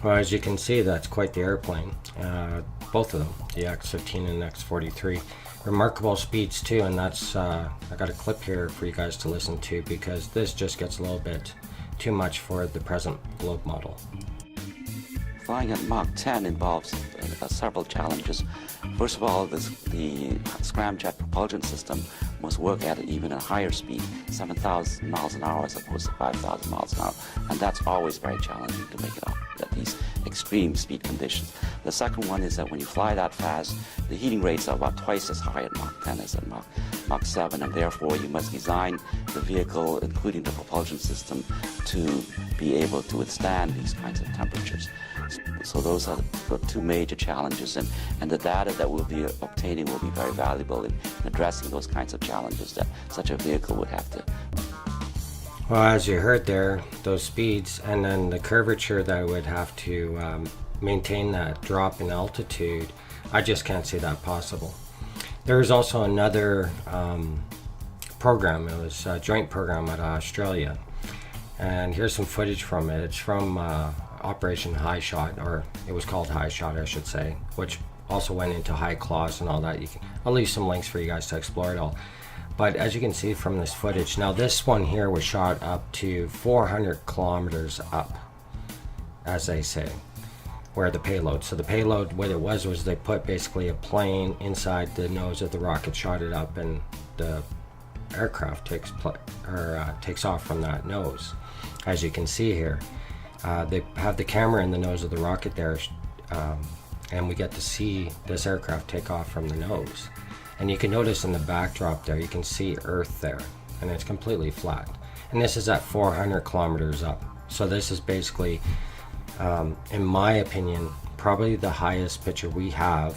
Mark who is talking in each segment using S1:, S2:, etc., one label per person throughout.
S1: Well, as you can see, that's quite the airplane. Both of them, the X-15 and X-43. Remarkable speeds too, and that's I got a clip here for you guys to listen to, because this just gets a little bit too much for the present globe model.
S2: Flying at Mach 10 involves several challenges. First of all, the scramjet propulsion system must work at even a higher speed, 7,000 miles an hour as opposed to 5,000 miles an hour. And that's always very challenging to make it up at these extreme speed conditions. The second one is that when you fly that fast, the heating rates are about twice as high at Mach 10 as at Mach 7, and therefore you must design the vehicle, including the propulsion system, to be able to withstand these kinds of temperatures. So those are the two major challenges, and the data that we'll be obtaining will be very valuable in addressing those kinds of challenges that such a vehicle would have to.
S1: Well, as you heard there, those speeds and then the curvature that would have to maintain that drop in altitude, I just can't see that possible. There's also another program. It was a joint program at Australia, and here's some footage from it. It's from Operation HyShot, or it was called HyShot, I should say, which also went into high claws and all that. I'll leave some links for you guys to explore it all. But as you can see from this footage, now this one here was shot up to 400 kilometers up, as they say, where the payload. So the payload, what it was they put basically a plane inside the nose of the rocket, shot it up, and the aircraft takes off from that nose. As you can see here, they have the camera in the nose of the rocket there, and we get to see this aircraft take off from the nose. And you can notice in the backdrop there, you can see Earth there, and it's completely flat. And this is at 400 kilometers up. So this is basically, in my opinion, probably the highest picture we have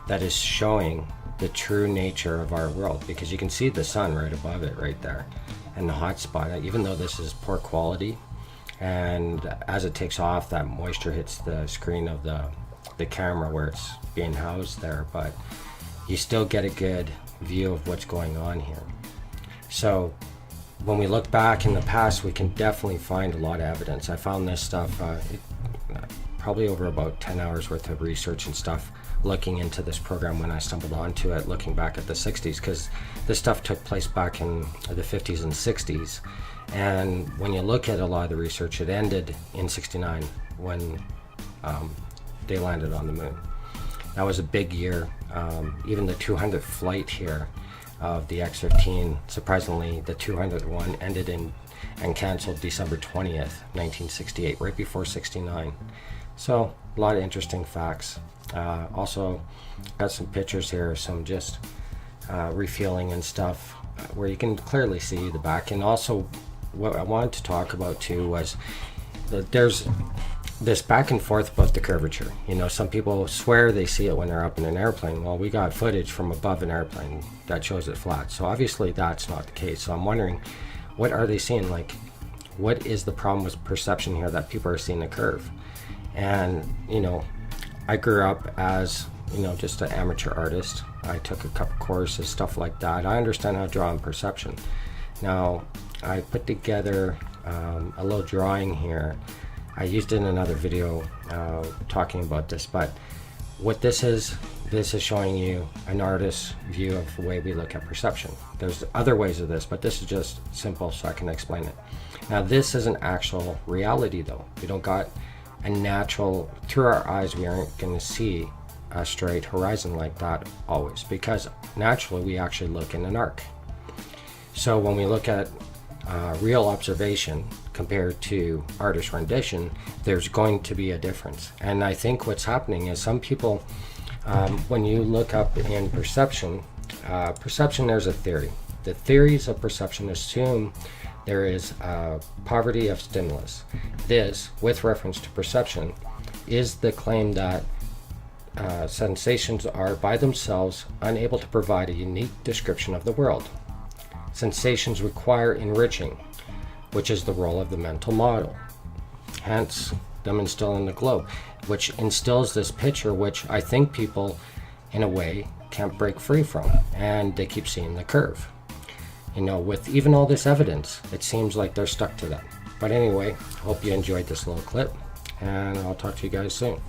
S1: that is showing the true nature of our world, because you can see the sun right above it right there, and the hot spot, even though this is poor quality. And as it takes off, that moisture hits the screen of the camera where it's being housed there, but you still get a good view of what's going on here. So when we look back in the past, we can definitely find a lot of evidence. I found this stuff probably over about 10 hours worth of research and stuff looking into this program when I stumbled onto it, looking back at the 60s, because this stuff took place back in the 50s and 60s. And when you look at a lot of the research, it ended in 69 when they landed on the moon. That was a big year. Even the 200th flight here of the X-15, surprisingly, the 200th one ended in and canceled December 20th, 1968, right before 69. So a lot of interesting facts. Also got some pictures here, some just refueling and stuff, where you can clearly see the back. And also what I wanted to talk about too was that there's this back and forth about the curvature. You know, some people swear they see it when they're up in an airplane. Well, we got footage from above an airplane that shows it flat. So obviously that's not the case. So I'm wondering, what are they seeing? Like, what is the problem with perception here that people are seeing a curve? And, you know, I grew up as, you know, just an amateur artist. I took a couple courses, stuff like that. I understand how to draw on perception. Now, I put together a little drawing here. I used it in another video talking about this, but what this is showing you an artist's view of the way we look at perception. There's other ways of this, but this is just simple so I can explain it. Now, this is an actual reality though. We don't got a natural, through our eyes we aren't going to see a straight horizon like that always, because naturally we actually look in an arc. So when we look at real observation compared to artist rendition, there's going to be a difference. And I think what's happening is some people, when you look up in perception, there's a theory. The theories of perception assume there is poverty of stimulus. This, with reference to perception, is the claim that sensations are by themselves unable to provide a unique description of the world. Sensations require enriching, which is the role of the mental model. Hence, them instilling the globe, which instills this picture, which I think people, in a way, can't break free from, and they keep seeing the curve. You know, with even all this evidence, it seems like they're stuck to that. But anyway, hope you enjoyed this little clip, and I'll talk to you guys soon.